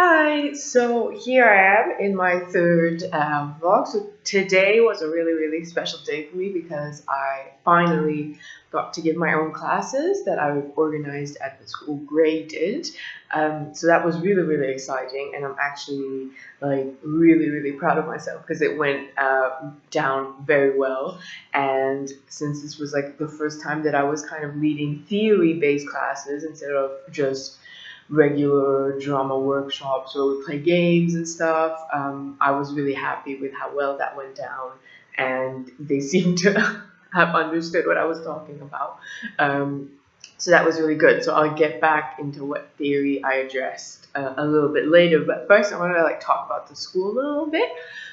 Hi, so here I am in my third vlog. So today was a really special day for me because I finally got to give my own classes that I've organized at the school graded. So that was really exciting, and I'm actually like really proud of myself because it went down very well. And since this was like the first time that I was kind of leading theory-based classes instead of just regular drama workshops where we play games and stuff. I was really happy with how well that went down, and they seemed to have understood what I was talking about. Um, so that was really good. So I'll get back into what theory I addressed a little bit later. But first, I want to talk about the school a little bit.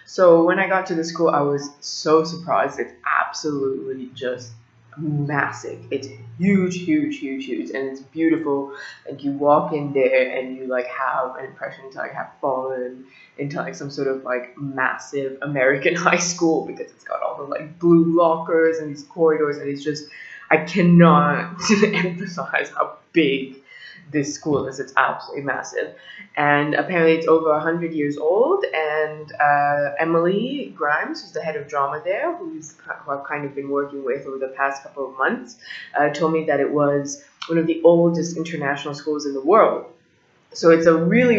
So when I got to the school, I was so surprised. It's absolutely just massive. It's huge, and it's beautiful. Like you walk in there and you like have an impression to like have fallen into like some sort of like massive American high school because it's got all the like blue lockers and these corridors, and it's just I cannot emphasize how big this school is. It's absolutely massive, and apparently it's over 100 years old. And Emily Grimes, who's the head of drama there, who I've kind of been working with over the past couple of months, told me that it was one of the oldest international schools in the world. So it's a really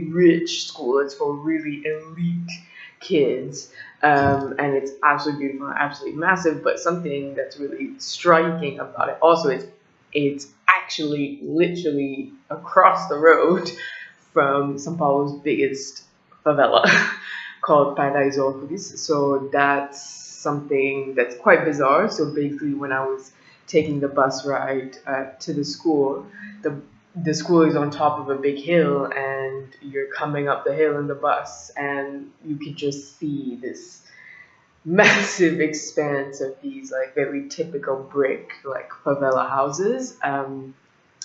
rich school. It's for really elite kids, and it's absolutely beautiful and absolutely massive. But something that's really striking about it also is it's actually literally across the road from São Paulo's biggest favela called Paraisópolis. So that's something that's quite bizarre. So basically, when I was taking the bus ride to the school, the school is on top of a big hill, and you're coming up the hill in the bus, and you could just see this massive expanse of these like very typical brick like favela houses.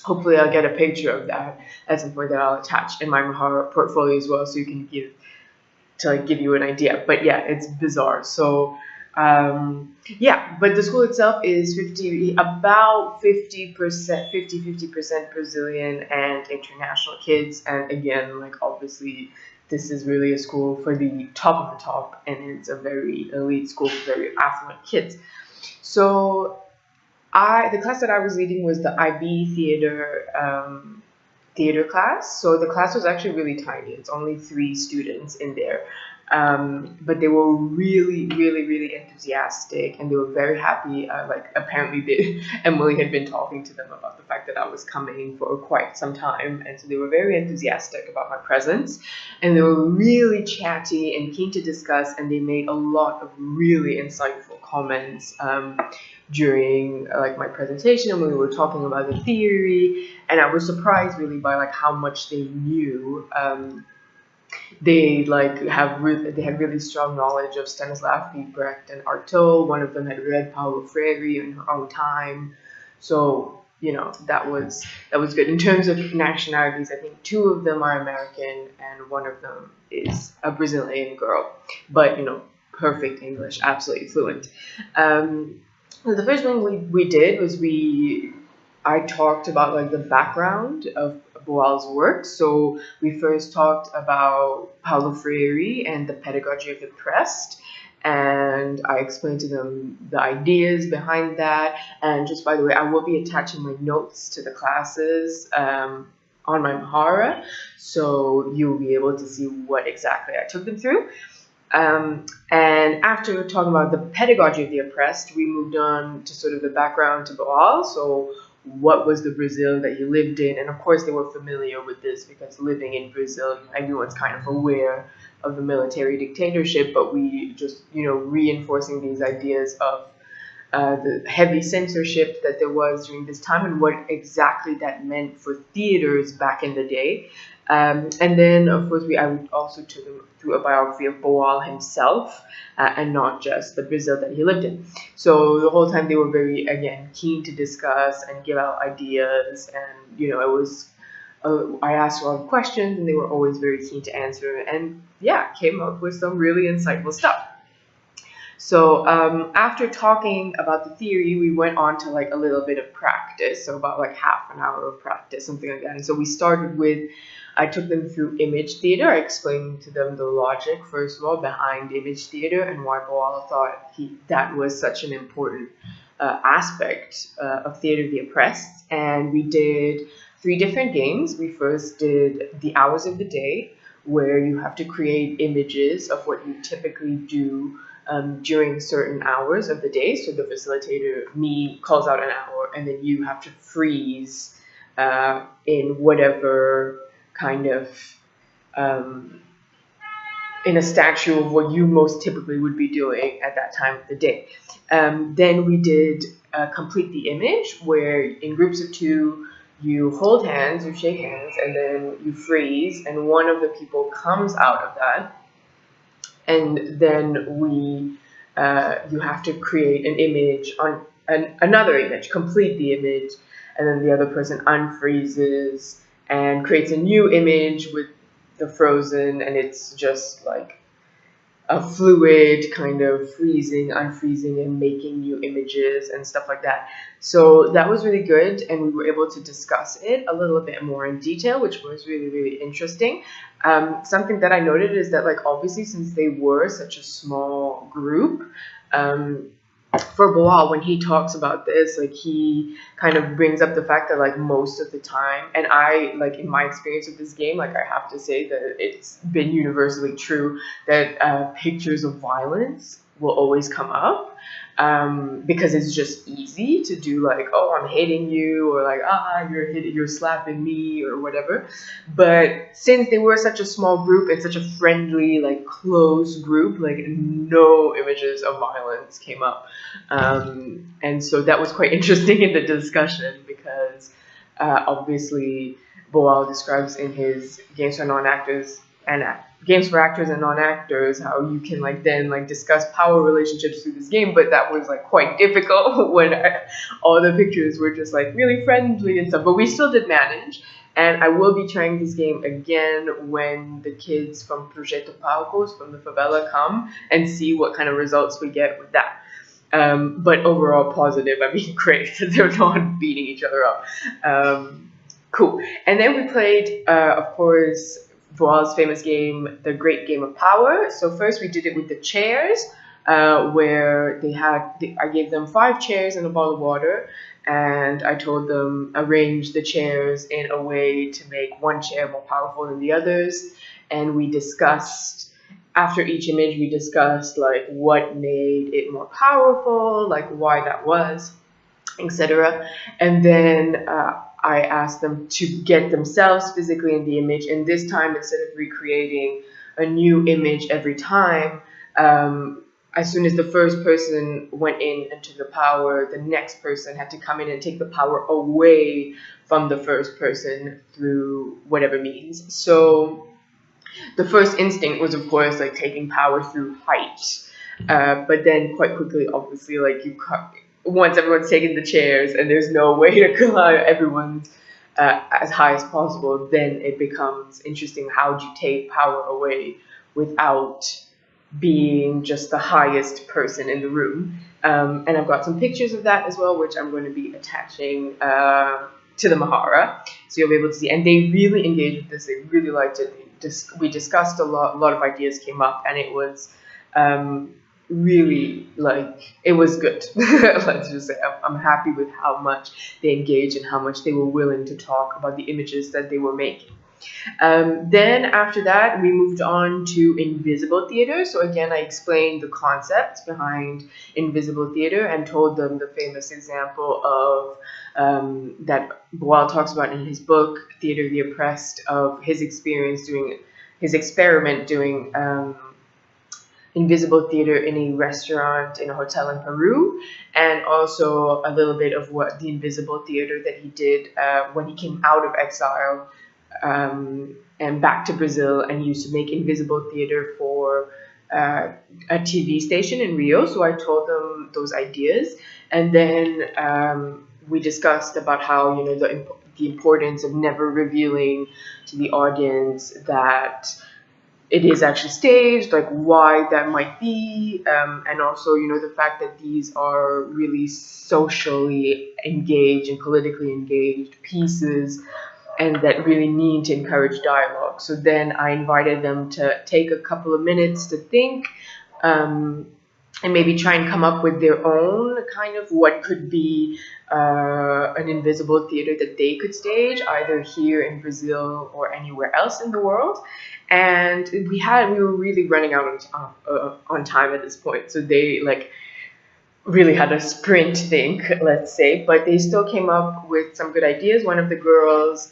Hopefully I'll get a picture of that at some point that I'll attach in my Mahara portfolio as well, so you can give you an idea. But yeah, it's bizarre. So yeah, but the school itself is about 50%, 50% Brazilian and international kids. And again, like obviously this is really a school for the top of the top, and it's a very elite school for very affluent kids. So the class that I was leading was the IB theater class. So the class was actually really tiny. It's only 3 students in there. But they were really enthusiastic, and they were very happy. Like apparently Emily had been talking to them about the fact that I was coming for quite some time, and so they were very enthusiastic about my presence, and they were really chatty and keen to discuss, and they made a lot of really insightful comments during like my presentation, and we were talking about the theory, and I was surprised really by like how much they knew. They had really strong knowledge of Stanislav Brecht and Artaud. One of them had read Paulo Freire in her own time, so that was good. In terms of nationalities, I think 2 of them are American and 1 of them is a Brazilian girl, but perfect English, absolutely fluent. The first thing we did was I talked about like the background of Boal's work. So we first talked about Paulo Freire and the pedagogy of the oppressed, and I explained to them the ideas behind that. And just by the way, I will be attaching my notes to the classes on my Mahara, so you'll be able to see what exactly I took them through. And after talking about the pedagogy of the oppressed, we moved on to sort of the background to Boal. So what was the Brazil that he lived in? And of course they were familiar with this because living in Brazil, everyone's kind of aware of the military dictatorship, but we just, reinforcing these ideas of the heavy censorship that there was during this time and what exactly that meant for theaters back in the day. And then, of course, I also took them through a biography of Boal himself, and not just the Brazil that he lived in. So the whole time they were very, again, keen to discuss and give out ideas. And, it was, I asked a lot of questions, and they were always very keen to answer. And, yeah, came up with some really insightful stuff. So after talking about the theory, we went on to like a little bit of practice. So about like half an hour of practice, something like that. And so we started with I took them through image theater. I explained to them the logic, first of all, behind image theater and why Boal thought that was such an important aspect of Theater of the Oppressed. And we did 3 different games. We first did the hours of the day, where you have to create images of what you typically do during certain hours of the day. So the facilitator, me, calls out an hour, and then you have to freeze in whatever kind of in a statue of what you most typically would be doing at that time of the day. Then we did complete the image, where in groups of 2, you hold hands, you shake hands, and then you freeze, and one of the people comes out of that, and then you have to create an image on another image, complete the image, and then the other person unfreezes and creates a new image with the frozen, and it's just like a fluid kind of freezing, unfreezing, and making new images and stuff like that. So that was really good, and we were able to discuss it a little bit more in detail, which was really, really interesting. Something that I noted is that, like, obviously, since they were such a small group, for Boal, when he talks about this, like, he kind of brings up the fact that, like, most of the time, and I, like, in my experience with this game, like, I have to say that it's been universally true that pictures of violence will always come up, because it's just easy to do, like, oh, I'm hitting you, or like, you're slapping me, or whatever. But since they were such a small group and such a friendly, like, close group, like, no images of violence came up. And so that was quite interesting in the discussion, because obviously Boal describes in his Games for Non-Actors and Games for Actors and Non-Actors how you can, like, then, like, discuss power relationships through this game, but that was, like, quite difficult when all the pictures were just, like, really friendly and stuff. But we still did manage, and I will be trying this game again when the kids from Projeto Palcos from the favela come and see what kind of results we get with that. But overall positive. I mean, great. They're not beating each other up. Cool. And then we played, of course, Boal's famous game, The Great Game of Power. So first we did it with the chairs, where I gave them 5 chairs and a bottle of water, and I told them arrange the chairs in a way to make one chair more powerful than the others. And we discussed, after each image, we discussed, like, what made it more powerful, like why that was, etc. And then I asked them to get themselves physically in the image, and this time, instead of recreating a new image every time, as soon as the first person went into the power, the next person had to come in and take the power away from the first person through whatever means. So the first instinct was, of course, like, taking power through height, but then quite quickly, obviously, like, once everyone's taken the chairs and there's no way to climb everyone's as high as possible, then it becomes interesting. How do you take power away without being just the highest person in the room? And I've got some pictures of that as well, which I'm going to be attaching to the Mahara, so you'll be able to see. And they really engaged with this. They really liked it. We discussed a lot of ideas came up, and it was really, like, it was good. Let's just say I'm happy with how much they engaged and how much they were willing to talk about the images that they were making. Then after that, we moved on to invisible theater. So again, I explained the concepts behind invisible theater and told them the famous example of that Boal talks about in his book, Theater of the Oppressed, of his experience doing his experiment doing invisible theater in a restaurant in a hotel in Peru, and also a little bit of what the invisible theater that he did when he came out of exile and back to Brazil, and used to make invisible theater for a TV station in Rio. So I told them those ideas, and then we discussed about how, you know, the importance of never revealing to the audience that it is actually staged, like why that might be, and also, you know, the fact that these are really socially engaged and politically engaged pieces, and that really need to encourage dialogue. So then I invited them to take a couple of minutes to think, and maybe try and come up with their own kind of what could be an invisible theater that they could stage, either here in Brazil or anywhere else in the world. And we were really running out on time at this point, so they like really had a sprint think, let's say, but they still came up with some good ideas. One of the girls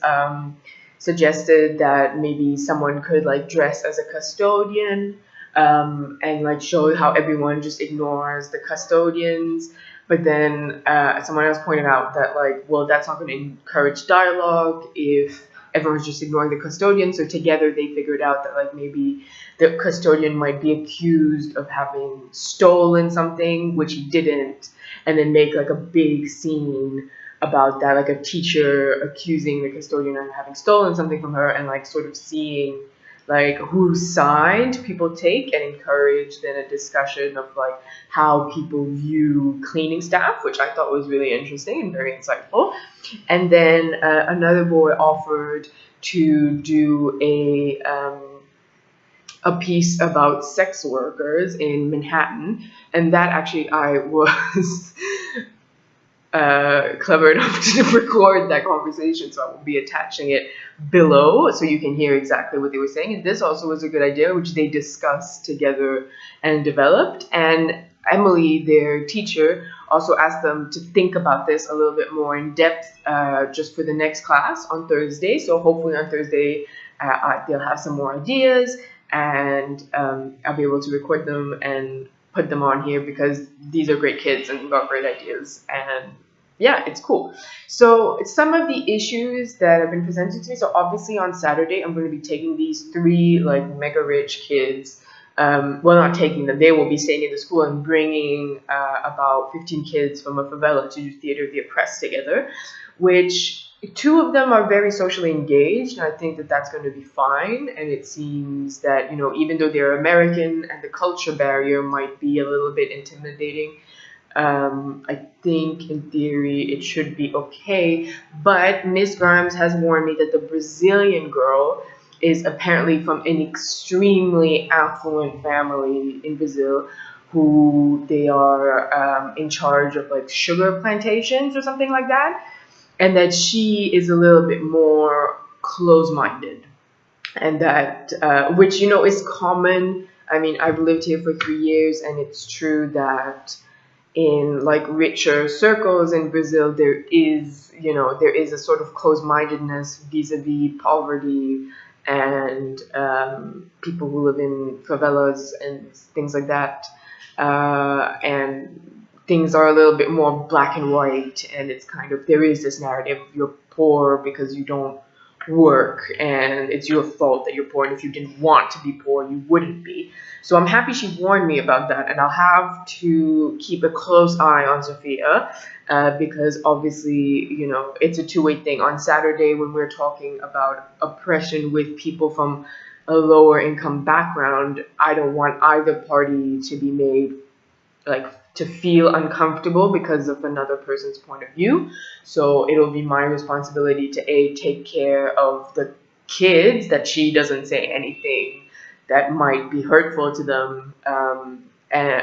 suggested that maybe someone could like dress as a custodian, and like show how everyone just ignores the custodians. But then someone else pointed out that like, well, that's not going to encourage dialogue if everyone's just ignoring the custodian. So together they figured out that like maybe the custodian might be accused of having stolen something, which he didn't, and then make like a big scene about that, like a teacher accusing the custodian of having stolen something from her, and like sort of seeing like whose side people take, and encourage then a discussion of like how people view cleaning staff, which I thought was really interesting and very insightful. And then another boy offered to do a piece about sex workers in Manhattan, and that actually I was clever enough to record that conversation, so I will be attaching it below so you can hear exactly what they were saying. And this also was a good idea, which they discussed together and developed. And Emily, their teacher, also asked them to think about this a little bit more in depth just for the next class on Thursday. So hopefully on Thursday they'll have some more ideas, and I'll be able to record them and put them on here, because these are great kids and got great ideas, and yeah, it's cool. So some of the issues that have been presented to me. So obviously on Saturday, I'm going to be taking these 3 like mega rich kids. Well, not taking them. They will be staying in the school, and bringing about 15 kids from a favela to do Theater of the Oppressed together, which 2 of them are very socially engaged, and I think that that's going to be fine. And it seems that, you know, even though they're American and the culture barrier might be a little bit intimidating, I think in theory it should be okay. But Miss Grimes has warned me that the Brazilian girl is apparently from an extremely affluent family in Brazil, who they are in charge of like sugar plantations or something like that, and that she is a little bit more close-minded, and that which, you know, is common. I mean, I've lived here for 3 years, and it's true that in like richer circles in Brazil, there is a sort of close-mindedness vis-a-vis poverty and people who live in favelas and things like that, and things are a little bit more black and white, and it's kind of, there is this narrative, you're poor because you don't work, and it's your fault that you're poor, and if you didn't want to be poor, you wouldn't be. So I'm happy she warned me about that, and I'll have to keep a close eye on Sophia, because obviously, you know, it's a two-way thing. On Saturday, when we're talking about oppression with people from a lower income background, I don't want either party to be made like to feel uncomfortable because of another person's point of view. So it'll be my responsibility to take care of the kids, that she doesn't say anything that might be hurtful to them,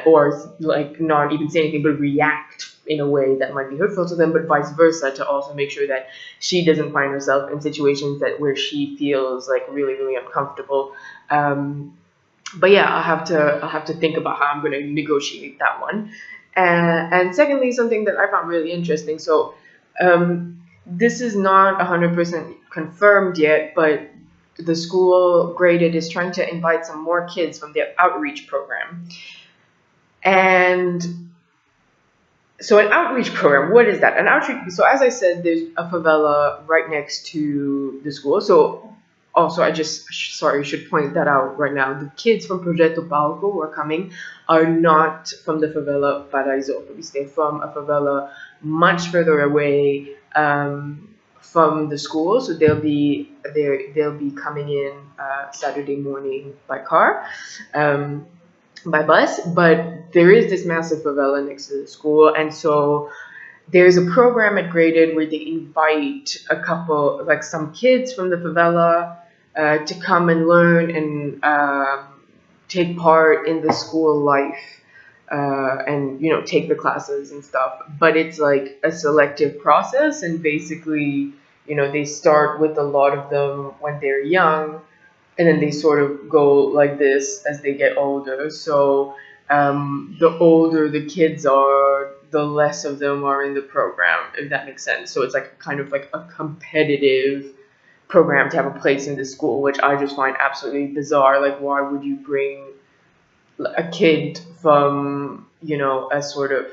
or like not even say anything but react in a way that might be hurtful to them, but vice versa, to also make sure that she doesn't find herself in situations where she feels like really, really uncomfortable. But yeah, I'll have to think about how I'm going to negotiate that one. And secondly, something that I found really interesting. So this is not 100% confirmed yet, but the school Graded is trying to invite some more kids from their outreach program. And so an outreach program, what is that? An outreach. So as I said, there's a favela right next to the school. So also, I should point that out right now. The kids from Projeto Palco who are coming are not from the favela Paraisópolis. They're from a favela much further away from the school. So they'll be coming in Saturday morning by car, by bus. But there is this massive favela next to the school, and so there's a program at Graded where they invite a couple, like some kids from the favela, to come and learn and take part in the school life, and take the classes and stuff. But it's like a selective process, and basically, they start with a lot of them when they're young, and then they sort of go like this as they get older. So the older the kids are, the less of them are in the program, if that makes sense. So it's like kind of like a competitive program to have a place in the school, which I just find absolutely bizarre. Like, why would you bring a kid from, a sort of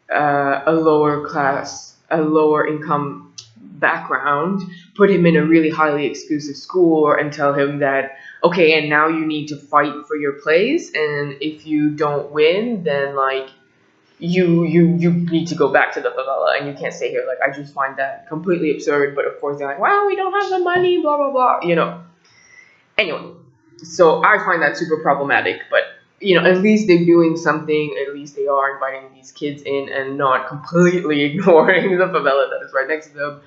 a lower class, a lower income background, put him in a really highly exclusive school and tell him that, okay, and now you need to fight for your place, and if you don't win, then like you need to go back to the favela and you can't stay here. Like, I just find that completely absurd. But of course they're like, well, we don't have the money, blah blah blah. Anyway, so I find that super problematic. But at least they're doing something. At least they are inviting these kids in and not completely ignoring the favela that is right next to them.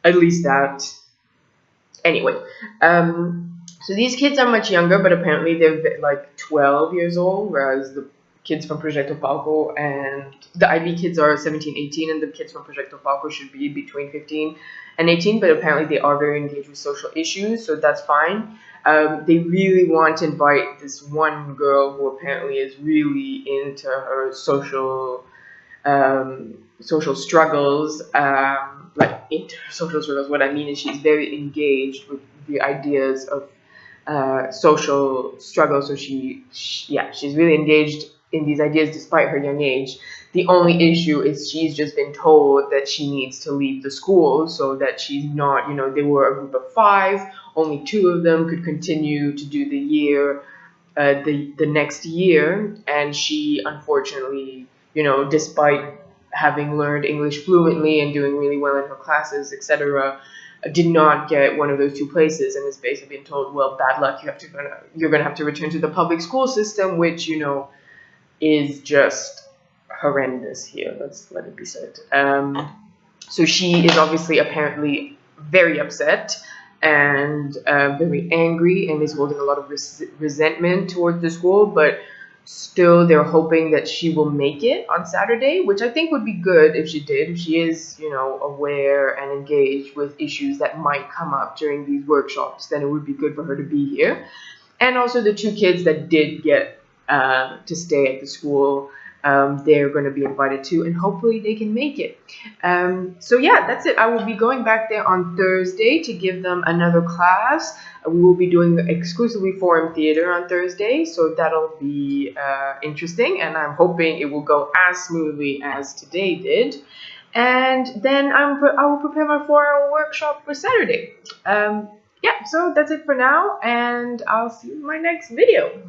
At least that. Anyway, so these kids are much younger, but apparently they're like 12 years old, whereas the kids from Projeto Palco and the IB kids are 17, 18, and the kids from Projeto Palco should be between 15 and 18, but apparently they are very engaged with social issues, so that's fine. They really want to invite this one girl who apparently is really into her social struggles, like into her social struggles. What I mean is she's very engaged with the ideas of social struggle. So she's really engaged in these ideas despite her young age. The only issue is she's just been told that she needs to leave the school, so that she's not, they were a group of 5, only 2 of them could continue to do the year, the next year, and she unfortunately, despite having learned English fluently and doing really well in her classes, etc., did not get one of those 2 places, and is basically been told, well, bad luck, you're gonna have to return to the public school system, which is just horrendous here. Let's let it be said. So she is obviously apparently very upset and very angry, and is holding a lot of resentment towards the school, but still they're hoping that she will make it on Saturday, which I think would be good if she did. If she is, aware and engaged with issues that might come up during these workshops, then it would be good for her to be here. And also the 2 kids that did get to stay at the school, they're going to be invited too, and hopefully they can make it. So yeah, that's it. I will be going back there on Thursday to give them another class. We will be doing exclusively Forum Theater on Thursday, so that'll be interesting, and I'm hoping it will go as smoothly as today did. And then I will prepare my 4-hour workshop for Saturday. Yeah, so that's it for now, and I'll see you in my next video.